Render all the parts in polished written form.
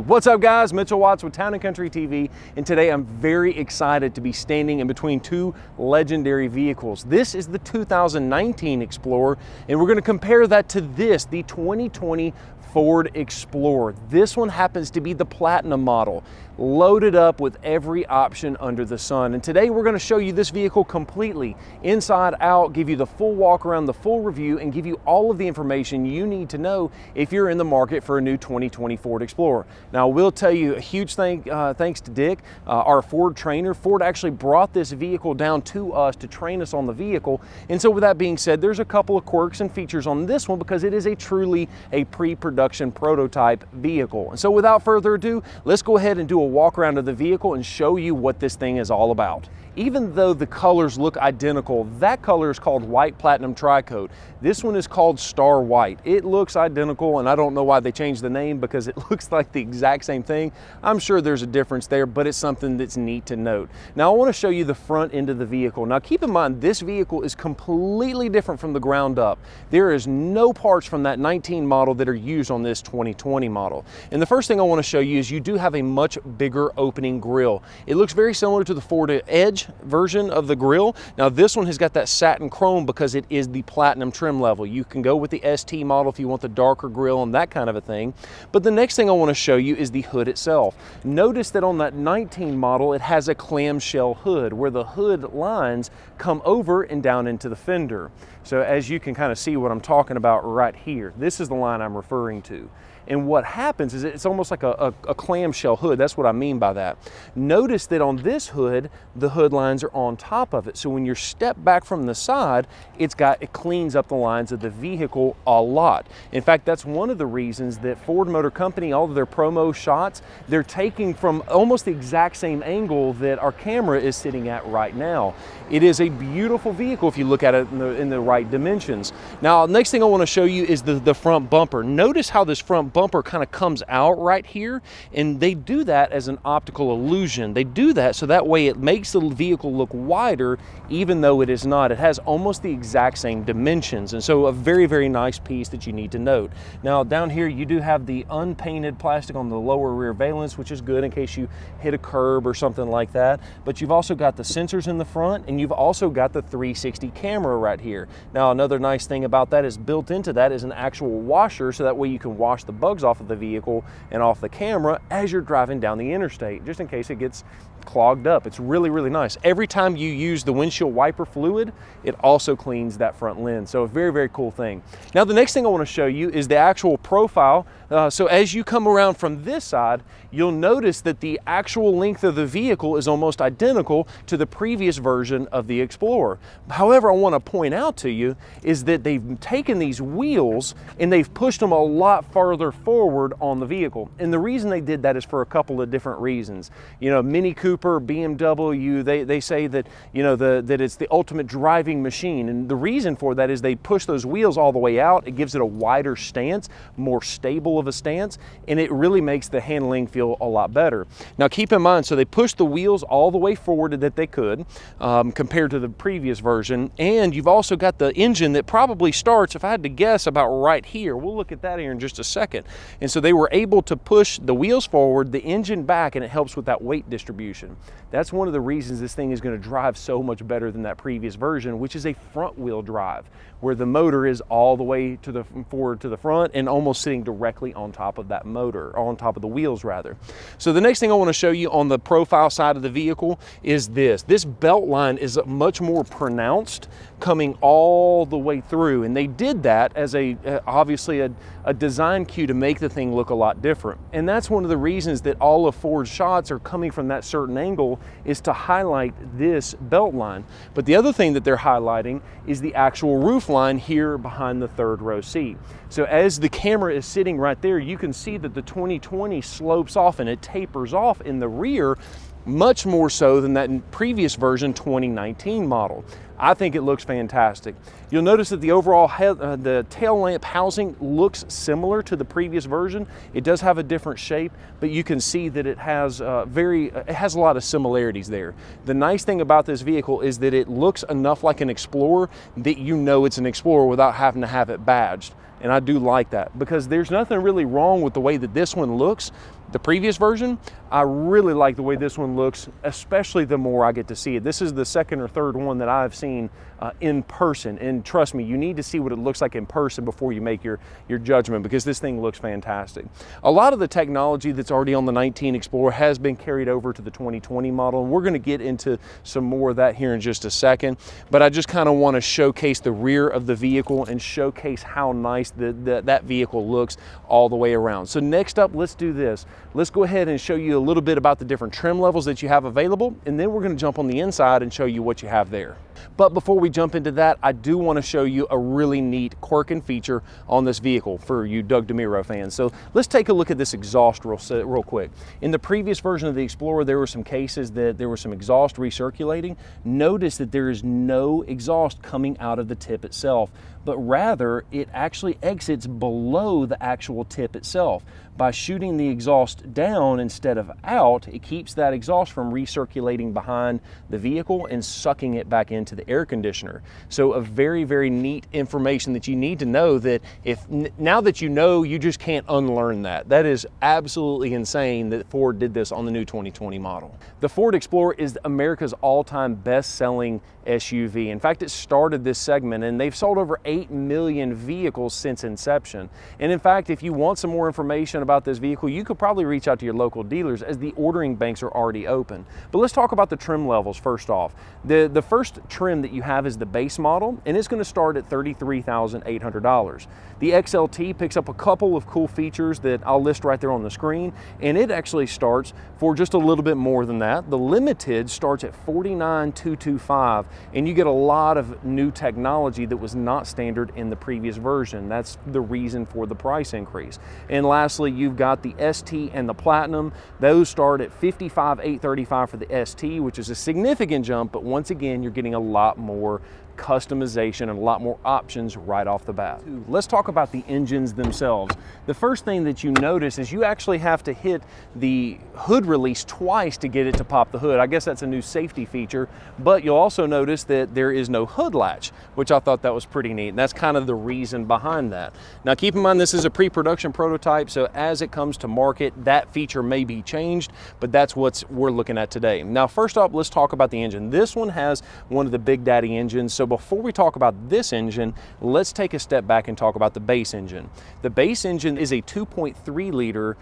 What's up guys, Mitchell Watts with Town & Country TV, and today I'm very excited to be standing in between two legendary vehicles. This is the 2019 Explorer, and we're going to compare that to this, the 2020 Ford Explorer. This one happens to be the Platinum model, loaded up with every option under the sun. And today we're going to show you this vehicle completely, inside out, give you the full walk around, the full review, and give you all of the information you need to know if you're in the market for a new 2020 Ford Explorer. Now, I will tell you a huge thanks to Dick, our Ford trainer. Ford actually brought this vehicle down to us to train us on the vehicle. And so with that being said, there's a couple of quirks and features on this one because it is truly a pre-production prototype vehicle. And so without further ado, let's go ahead and do a walk around of the vehicle and show you what this thing is all about. Even though the colors look identical, that color is called White Platinum Tri-Coat. This one is called Star White. It looks identical, and I don't know why they changed the name because it looks like the exact same thing. I'm sure there's a difference there, but it's something that's neat to note. Now I want to show you the front end of the vehicle. Now keep in mind, this vehicle is completely different from the ground up. There is no parts from that 19 model that are used on this 2020 model. And the first thing I want to show you is you do have a much bigger opening grille. It looks very similar to the Ford Edge version of the grille. Now this one has got that satin chrome because it is the platinum trim level. You can go with the ST model if you want the darker grille and that kind of a thing. But the next thing I want to show you is the hood itself. Notice that on that 19 model it has a clamshell hood where the hood lines come over and down into the fender. So as you can kind of see what I'm talking about right here, this is the line I'm referring to. And what happens is it's almost like a clamshell hood. That's what I mean by that. Notice that on this hood, the hood lines are on top of it. So when you step back from the side, it cleans up the lines of the vehicle a lot. In fact, that's one of the reasons that Ford Motor Company, all of their promo shots, they're taking from almost the exact same angle that our camera is sitting at right now. It is a beautiful vehicle if you look at it in the right dimensions. Now, next thing I want to show you is the front bumper. Notice how this front bumper kind of comes out right here, and they do that as an optical illusion. They do that so that way it makes the vehicle look wider even though it is not. It has almost the exact same dimensions, and so a very, very nice piece that you need to note. Now down here you do have the unpainted plastic on the lower rear valence, which is good in case you hit a curb or something like that, but you've also got the sensors in the front, and you've also got the 360 camera right here. Now another nice thing about that is built into that is an actual washer, so that way you can wash the bugs off of the vehicle and off the camera as you're driving down the interstate, just in case it gets clogged up. It's really, really nice. Every time you use the windshield wiper fluid, it also cleans that front lens. So a very, very cool thing. Now the next thing I want to show you is the actual profile. So as you come around from this side, you'll notice that the actual length of the vehicle is almost identical to the previous version of the Explorer. However, I want to point out to you is that they've taken these wheels and they've pushed them a lot farther forward on the vehicle. And the reason they did that is for a couple of different reasons. You know, Mini Cooper, BMW, they say that, you know, that it's the ultimate driving machine. And the reason for that is they push those wheels all the way out. It gives it a wider stance, more stable of a stance, and it really makes the handling feel a lot better. Now keep in mind, so they pushed the wheels all the way forward that they could compared to the previous version, and you've also got the engine that probably starts, if I had to guess, about right here. We'll look at that here in just a second. And so they were able to push the wheels forward, the engine back, and it helps with that weight distribution. That's one of the reasons this thing is going to drive so much better than that previous version, which is a front wheel drive, where the motor is all the way to the forward to the front and almost sitting directly on top of that motor, or on top of the wheels rather. So the next thing I want to show you on the profile side of the vehicle is this belt line is much more pronounced, coming all the way through, and they did that as obviously a design cue to make the thing look a lot different. And that's one of the reasons that all of Ford's shots are coming from that certain angle, is to highlight this belt line. But the other thing that they're highlighting is the actual roof line here behind the third row seat. So as the camera is sitting right there, you can see that the 2020 slopes off and it tapers off in the rear, much more so than that previous version 2019 model. I think it looks fantastic. You'll notice that the overall the tail lamp housing looks similar to the previous version. It does have a different shape, but you can see that it has it has a lot of similarities there. The nice thing about this vehicle is that it looks enough like an Explorer that you know it's an Explorer without having to have it badged. And I do like that, because there's nothing really wrong with the way that this one looks. The previous version, I really like the way this one looks, especially the more I get to see it. This is the second or third one that I've seen in person, and trust me, you need to see what it looks like in person before you make your judgment, because this thing looks fantastic. A lot of the technology that's already on the 19 Explorer has been carried over to the 2020 model, and we're going to get into some more of that here in just a second, but I just kind of want to showcase the rear of the vehicle and showcase how nice that vehicle looks all the way around. So next up, let's do this. Let's go ahead and show you a little bit about the different trim levels that you have available, and then we're going to jump on the inside and show you what you have there. But before we jump into that, I do want to show you a really neat quirk and feature on this vehicle for you Doug DeMuro fans. So let's take a look at this exhaust real quick. In the previous version of the Explorer, there were some cases that there was some exhaust recirculating. Notice that there is no exhaust coming out of the tip itself, but rather it actually exits below the actual tip itself. By shooting the exhaust down instead of out, it keeps that exhaust from recirculating behind the vehicle and sucking it back into the air conditioner. So a very, very neat information that you need to know, that now that you know, you just can't unlearn that. That is absolutely insane that Ford did this on the new 2020 model. The Ford Explorer is America's all-time best-selling SUV. In fact, it started this segment, and they've sold over 8 million vehicles since inception. And in fact, if you want some more information about this vehicle, you could probably reach out to your local dealers, as the ordering banks are already open. But let's talk about the trim levels first off. The first trim that you have is the base model, and it's going to start at $33,800. The XLT picks up a couple of cool features that I'll list right there on the screen, and it actually starts for just a little bit more than that. The Limited starts at $49,225, and you get a lot of new technology that was not standard in the previous version. That's the reason for the price increase. And lastly, you've got the ST and the Platinum. Those start at $55,835 for the ST, which is a significant jump, but once again, you're getting a lot more customization and a lot more options right off the bat. Let's talk about the engines themselves. The first thing that you notice is you actually have to hit the hood release twice to get it to pop the hood. I guess that's a new safety feature, but you'll also notice that there is no hood latch, which I thought that was pretty neat. And that's kind of the reason behind that. Now keep in mind, this is a pre-production prototype, so as it comes to market, that feature may be changed, but that's what we're looking at today. Now first off, let's talk about the engine. This one has one of the Big Daddy engines. So before we talk about this engine, let's take a step back and talk about the base engine. The base engine is a 2.3 liter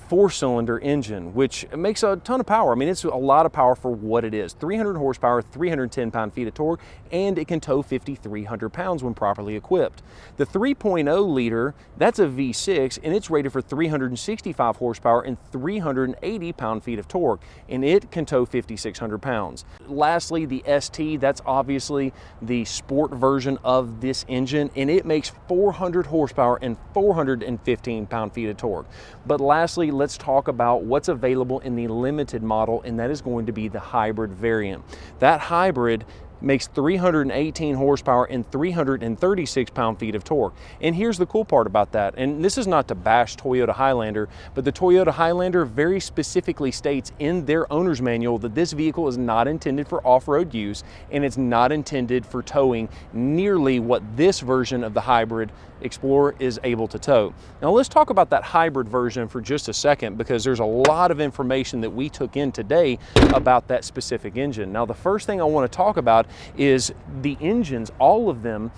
4-cylinder engine, which makes a ton of power. I mean, it's a lot of power for what it is. 300 horsepower, 310 pound-feet of torque, and it can tow 5,300 pounds when properly equipped. The 3.0 liter, that's a V6, and it's rated for 365 horsepower and 380 pound-feet of torque, and it can tow 5,600 pounds. Lastly, the ST, that's obviously the sport version of this engine, and it makes 400 horsepower and 415 pound-feet of torque. But lastly, let's talk about what's available in the Limited model, and that is going to be the hybrid variant. That hybrid makes 318 horsepower and 336 pound-feet of torque. And here's the cool part about that, and this is not to bash Toyota Highlander, but the Toyota Highlander very specifically states in their owner's manual that this vehicle is not intended for off-road use, and it's not intended for towing nearly what this version of the hybrid Explorer is able to tow. Now let's talk about that hybrid version for just a second, because there's a lot of information that we took in today about that specific engine. Now the first thing I want to talk about is the engines, all of them,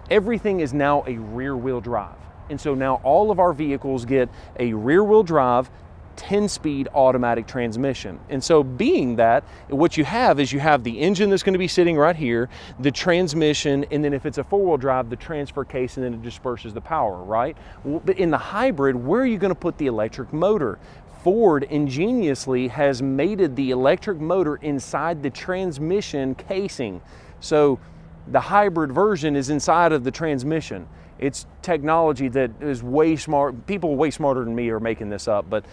everything is now a rear-wheel drive. And so now all of our vehicles get a rear-wheel drive 10-speed automatic transmission. And so being that, what you have is you have the engine that's going to be sitting right here, the transmission, and then if it's a four-wheel drive, the transfer case, and then it disperses the power, right? But in the hybrid, where are you going to put the electric motor? Ford ingeniously has mated the electric motor inside the transmission casing. So the hybrid version is inside of the transmission. It's technology that is way smart. People way smarter than me are making this up, but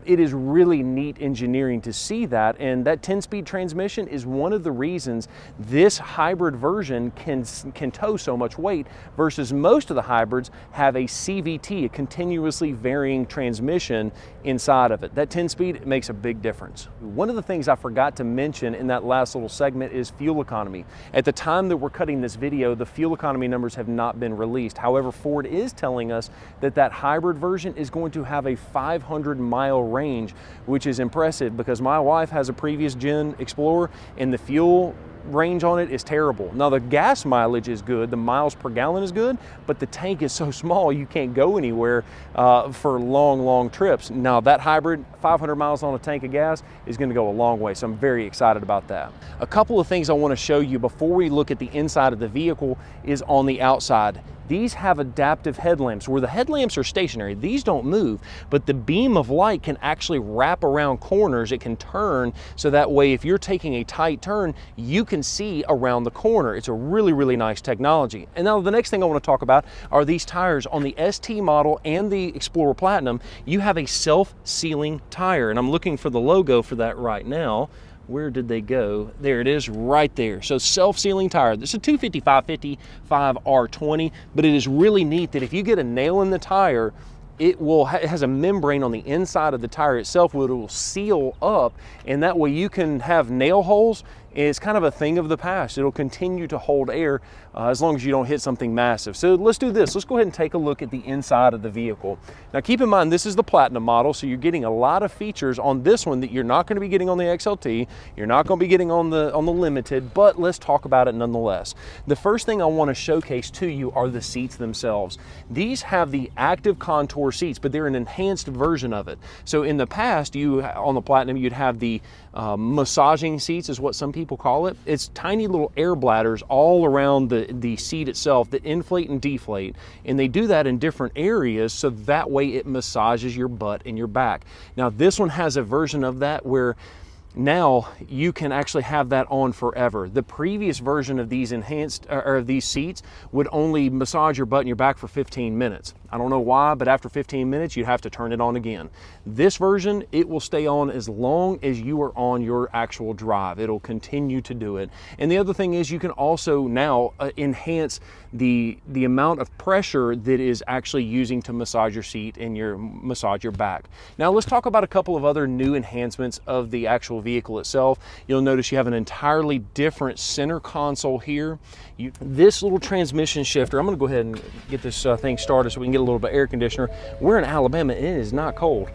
it is really neat engineering to see that. And that 10-speed transmission is one of the reasons this hybrid version can tow so much weight versus most of the hybrids have a CVT, a continuously varying transmission inside of it. That 10-speed makes a big difference. One of the things I forgot to mention in that last little segment is fuel economy. At the time that we're cutting this video, the fuel economy numbers have not been released. However, Ford is telling us that that hybrid version is going to have a 500-mile range, which is impressive because my wife has a previous gen Explorer and the fuel range on it is terrible. Now the gas mileage is good, the miles per gallon is good, but the tank is so small you can't go anywhere for long trips. Now that hybrid, 500 miles on a tank of gas is going to go a long way, so I'm very excited about that. A couple of things I want to show you before we look at the inside of the vehicle is on the outside. These have adaptive headlamps where the headlamps are stationary. These don't move, but the beam of light can actually wrap around corners. It can turn so that way if you're taking a tight turn, you can see around the corner. It's a really nice technology. And now the next thing I want to talk about are these tires. On the ST model and the Explorer Platinum, you have a self-sealing tire, and I'm looking for the logo for that right now. Where did they go? There it is right there. So self-sealing tire. This is a 255/55 R20, but it is really neat that if you get a nail in the tire, it has a membrane on the inside of the tire itself where it will seal up, and that way you can have nail holes. It's kind of a thing of the past. It'll continue to hold air as long as you don't hit something massive. So let's do this. Let's go ahead and take a look at the inside of the vehicle. Now keep in mind, this is the Platinum model, so you're getting a lot of features on this one that you're not going to be getting on the XLT. You're not going to be getting on the Limited, but let's talk about it nonetheless. The first thing I want to showcase to you are the seats themselves. These have the active contour seats, but they're an enhanced version of it. So in the past, on the Platinum, you'd have the massaging seats is what some people call it. It's tiny little air bladders all around the seat itself that inflate and deflate, and they do that in different areas so that way it massages your butt and your back. Now this one has a version of that where now you can actually have that on forever. The previous version of these these seats would only massage your butt and your back for 15 minutes. I don't know why, but after 15 minutes, you'd have to turn it on again. This version, it will stay on as long as you are on your actual drive. It'll continue to do it. And the other thing is you can also now enhance the amount of pressure that is actually using to massage your seat and massage your back. Now let's talk about a couple of other new enhancements of the actual vehicle itself. You'll notice you have an entirely different center console here. This little transmission shifter, I'm gonna go ahead and get this thing started so we can get a little bit of air conditioner. We're in Alabama and it is not cold.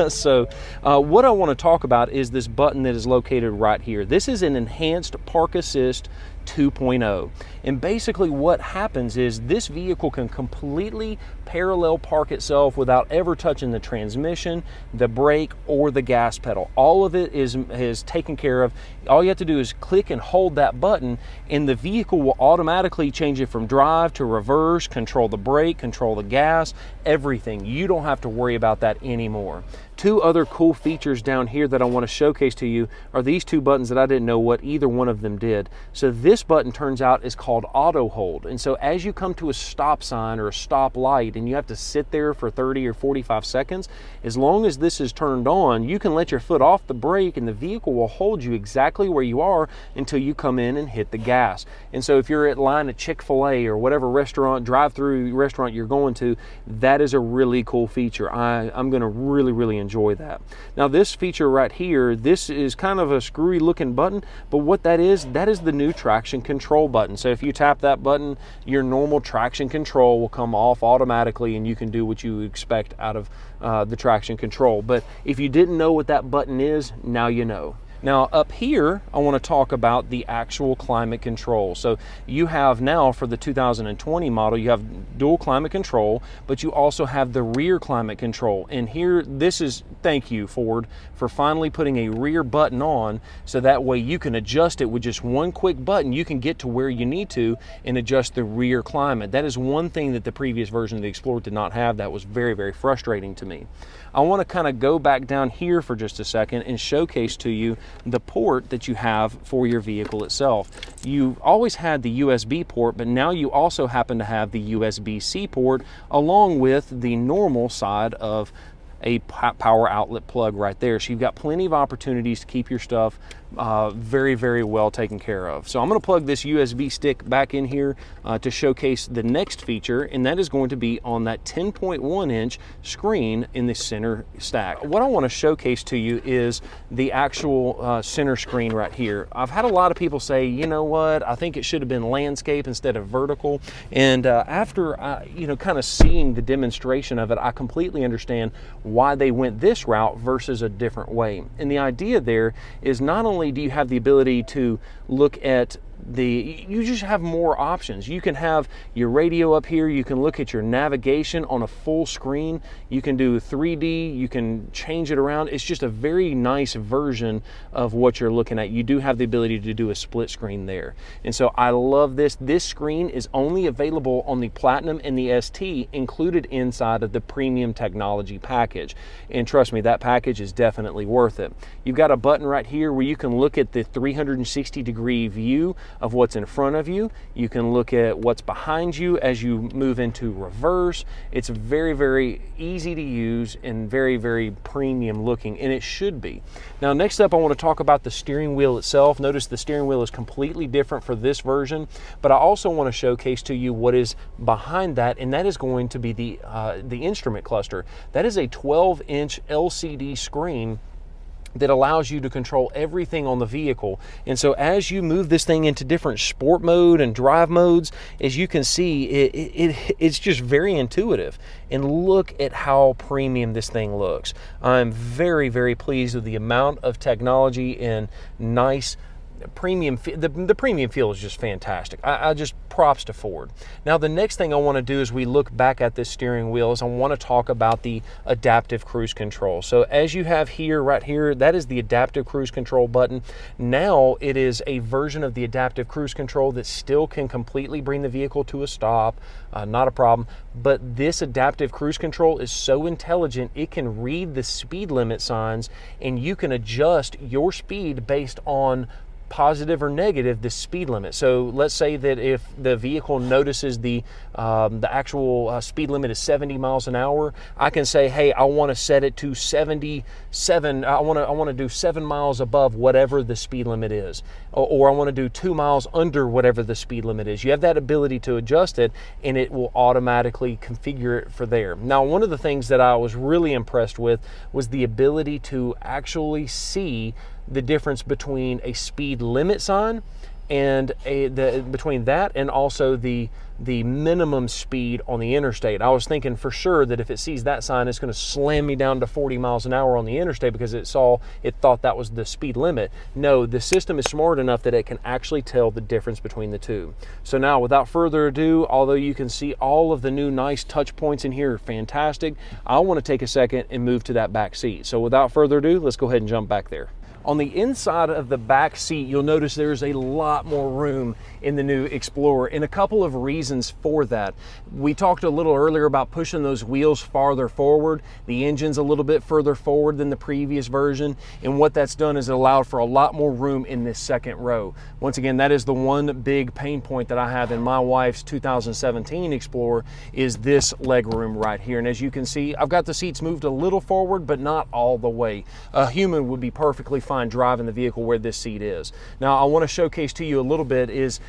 So what I wanna talk about is this button that is located right here. This is an enhanced Park Assist 2.0. And basically what happens is this vehicle can completely parallel park itself without ever touching the transmission, the brake, or the gas pedal. All of it is taken care of. All you have to do is click and hold that button and the vehicle will automatically change it from drive to reverse, control the brake, control the gas, everything. You don't have to worry about that anymore. Two other cool features down here that I want to showcase to you are these two buttons that I didn't know what either one of them did. So this button turns out is called auto hold. And so as you come to a stop sign or a stop light and you have to sit there for 30 or 45 seconds, as long as this is turned on, you can let your foot off the brake and the vehicle will hold you exactly where you are until you come in and hit the gas. And so if you're at line at Chick-fil-A or whatever restaurant, drive-through restaurant you're going to, that is a really cool feature. I'm going to really enjoy that. Now this feature right here, this is kind of a screwy looking button, but what that is the new traction control button. So if you tap that button, your normal traction control will come off automatically and you can do what you expect out of the traction control. But if you didn't know what that button is, now you know. Now up here, I want to talk about the actual climate control. So you have now for the 2020 model, you have dual climate control, but you also have the rear climate control. And here, this is, thank you Ford, for finally putting a rear button on so that way you can adjust it with just one quick button. You can get to where you need to and adjust the rear climate. That is one thing that the previous version of the Explorer did not have. That was very frustrating to me. I want to kind of go back down here for just a second and showcase to you the port that you have for your vehicle itself. You've always had the USB port, but now you also happen to have the USB-C port along with the normal side of a power outlet plug right there. So you've got plenty of opportunities to keep your stuff very, very well taken care of. So I'm going to plug this USB stick back in here to showcase the next feature, and that is going to be on that 10.1 inch screen in the center stack. What I want to showcase to you is the actual center screen right here. I've had a lot of people say, you know what, I think it should have been landscape instead of vertical, and after you know, kind of seeing the demonstration of it, I completely understand why they went this route versus a different way. And the idea there is not only do you have the ability to look at you just have more options. You can have your radio up here, you can look at your navigation on a full screen, you can do 3D, you can change it around. It's just a very nice version of what you're looking at. You do have the ability to do a split screen there. And so I love this. This screen is only available on the Platinum and the ST, included inside of the premium technology package. And trust me, that package is definitely worth it. You've got a button right here where you can look at the 360-degree view of what's in front of you. You can look at what's behind you as you move into reverse. It's very, very easy to use and very, very premium looking, and it should be. Now, next up, I want to talk about the steering wheel itself. Notice the steering wheel is completely different for this version, but I also want to showcase to you what is behind that, and that is going to be the instrument cluster. That is a 12-inch LCD screen that allows you to control everything on the vehicle. And so as you move this thing into different sport mode and drive modes, as you can see, it's just very intuitive. And look at how premium this thing looks. I'm very, very pleased with the amount of technology and nice premium. The premium feel is just fantastic. I just props to Ford. Now, the next thing I want to do as we look back at this steering wheel is I want to talk about the adaptive cruise control. So as you have here, right here, that is the adaptive cruise control button. Now it is a version of the adaptive cruise control that still can completely bring the vehicle to a stop, not a problem. But this adaptive cruise control is so intelligent, it can read the speed limit signs and you can adjust your speed based on positive or negative the speed limit. So let's say that if the vehicle notices the actual speed limit is 70 miles an hour, I can say, hey, I want to set it to 77. I want to do 7 miles above whatever the speed limit is, or I want to do 2 miles under whatever the speed limit is. You have that ability to adjust it, and it will automatically configure it for there. Now, one of the things that I was really impressed with was the ability to actually see the difference between a speed limit sign and between that and also the minimum speed on the interstate. I was thinking for sure that if it sees that sign, it's going to slam me down to 40 miles an hour on the interstate because it thought that was the speed limit. No, the system is smart enough that it can actually tell the difference between the two. So now, without further ado, although you can see all of the new nice touch points in here are fantastic, I want to take a second and move to that back seat. So without further ado, let's go ahead and jump back there. On the inside of the back seat, you'll notice there's a lot more room in the new Explorer, and a couple of reasons for that. We talked a little earlier about pushing those wheels farther forward. The engine's a little bit further forward than the previous version, and what that's done is it allowed for a lot more room in this second row. Once again, that is the one big pain point that I have in my wife's 2017 Explorer is this leg room right here. And as you can see, I've got the seats moved a little forward, but not all the way. A human would be perfectly fine driving the vehicle where this seat is. Now, I want to showcase to you a little bit is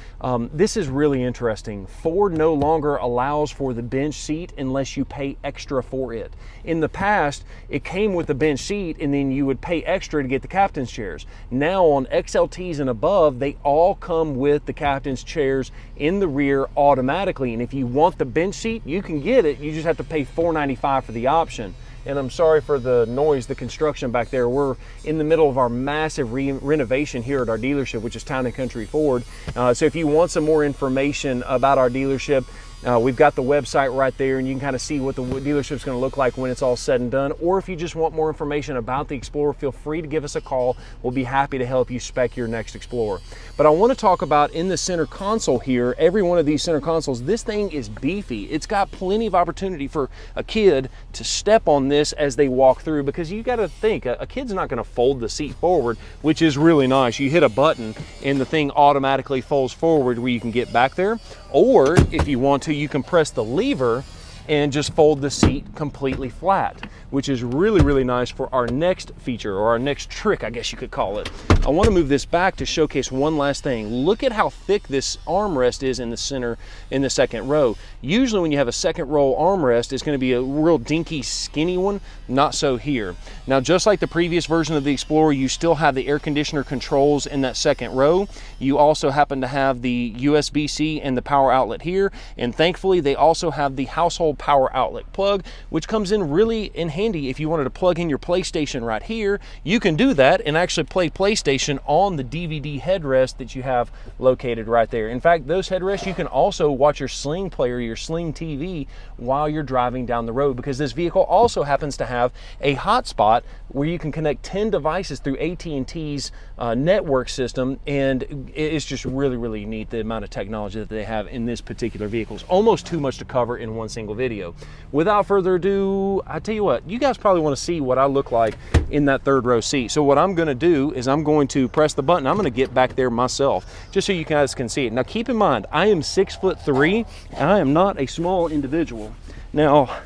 this is really interesting. Ford no longer allows for the bench seat unless you pay extra for it. In the past, it came with the bench seat and then you would pay extra to get the captain's chairs. Now on XLTs and above, they all come with the captain's chairs in the rear automatically. And if you want the bench seat, you can get it. You just have to pay $495 for the option. And I'm sorry for the noise, the construction back there. We're in the middle of our massive renovation here at our dealership, which is Town & Country Ford. So if you want some more information about our dealership, We've got the website right there, and you can kind of see what the dealership's going to look like when it's all said and done. Or if you just want more information about the Explorer, feel free to give us a call. We'll be happy to help you spec your next Explorer. But I want to talk about in the center console here, every one of these center consoles, this thing is beefy. It's got plenty of opportunity for a kid to step on this as they walk through, because you got to think, a kid's not going to fold the seat forward, which is really nice. You hit a button and the thing automatically folds forward where you can get back there. Or if you want to, you can press the lever and just fold the seat completely flat, which is really, really nice for our next feature, or our next trick, I guess you could call it. I want to move this back to showcase one last thing. Look at how thick this armrest is in the center, in the second row. Usually when you have a second row armrest, it's going to be a real dinky, skinny one. Not so here. Now, just like the previous version of the Explorer, you still have the air conditioner controls in that second row. You also happen to have the USB-C and the power outlet here, and thankfully they also have the household power outlet plug, which comes in really handy if you wanted to plug in your PlayStation right here. You can do that and actually play PlayStation on the DVD headrest that you have located right there. In fact, those headrests, you can also watch your Sling player, your Sling TV, while you're driving down the road, because this vehicle also happens to have a hotspot where you can connect 10 devices through AT&T's network system, and it's just really, really neat, the amount of technology that they have in this particular vehicle. It's almost too much to cover in one single video. Without further ado, I tell you what, you guys probably want to see what I look like in that third row seat. So what I'm going to do is I'm going to press the button. I'm going to get back there myself, just so you guys can see it. Now keep in mind, I am 6'3", and I am not a small individual. Now,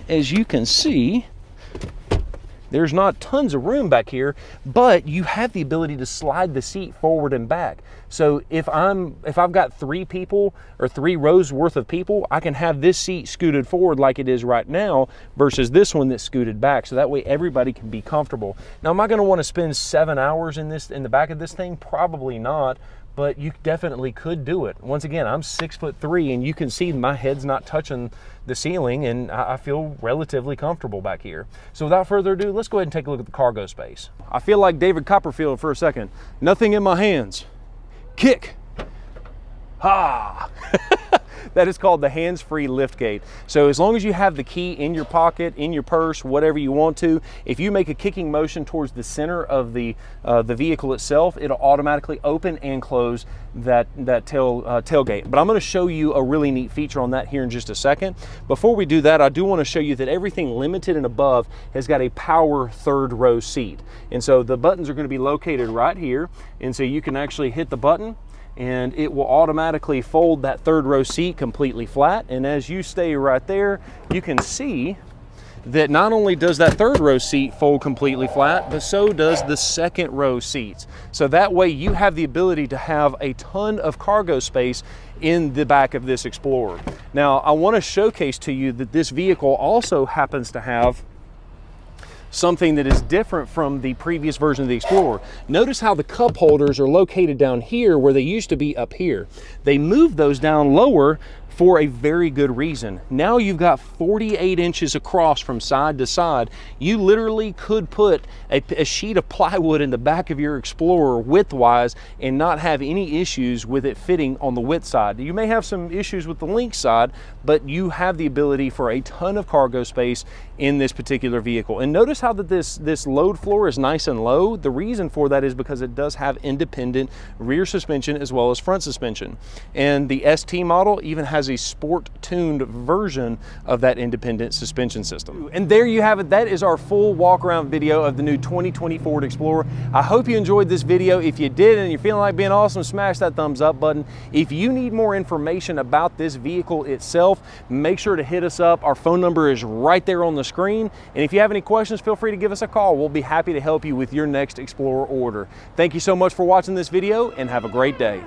as you can see, there's not tons of room back here, but you have the ability to slide the seat forward and back. So if I've got 3 people or 3 rows worth of people, I can have this seat scooted forward like it is right now versus this one that's scooted back. So that way everybody can be comfortable. Now, am I going to want to spend 7 hours in the back of this thing? Probably not. But you definitely could do it. Once again, I'm 6'3", and you can see my head's not touching the ceiling, and I feel relatively comfortable back here. So without further ado, let's go ahead and take a look at the cargo space. I feel like David Copperfield for a second. Nothing in my hands. Kick. Ha! That is called the hands-free liftgate. So as long as you have the key in your pocket, in your purse, whatever you want to, if you make a kicking motion towards the center of the vehicle itself, it'll automatically open and close that tailgate. But I'm going to show you a really neat feature on that here in just a second. Before we do that, I do want to show you that everything limited and above has got a power third row seat. And so the buttons are going to be located right here. And so you can actually hit the button, and it will automatically fold that third row seat completely flat. And as you stay right there, you can see that not only does that third row seat fold completely flat, but so does the second row seats. So that way you have the ability to have a ton of cargo space in the back of this Explorer. Now, I want to showcase to you that this vehicle also happens to have something that is different from the previous version of the Explorer. Notice how the cup holders are located down here where they used to be up here. They moved those down lower for a very good reason. Now you've got 48 inches across from side to side. You literally could put a sheet of plywood in the back of your Explorer widthwise and not have any issues with it fitting on the width side. You may have some issues with the length side, but you have the ability for a ton of cargo space in this particular vehicle. And notice how that this load floor is nice and low. The reason for that is because it does have independent rear suspension as well as front suspension. And the ST model even has a sport-tuned version of that independent suspension system. And there you have it. That is our full walk-around video of the new 2020 Ford Explorer. I hope you enjoyed this video. If you did and you're feeling like being awesome, smash that thumbs up button. If you need more information about this vehicle itself, make sure to hit us up. Our phone number is right there on the screen. And if you have any questions, feel free to give us a call. We'll be happy to help you with your next Explorer order. Thank you so much for watching this video, and have a great day.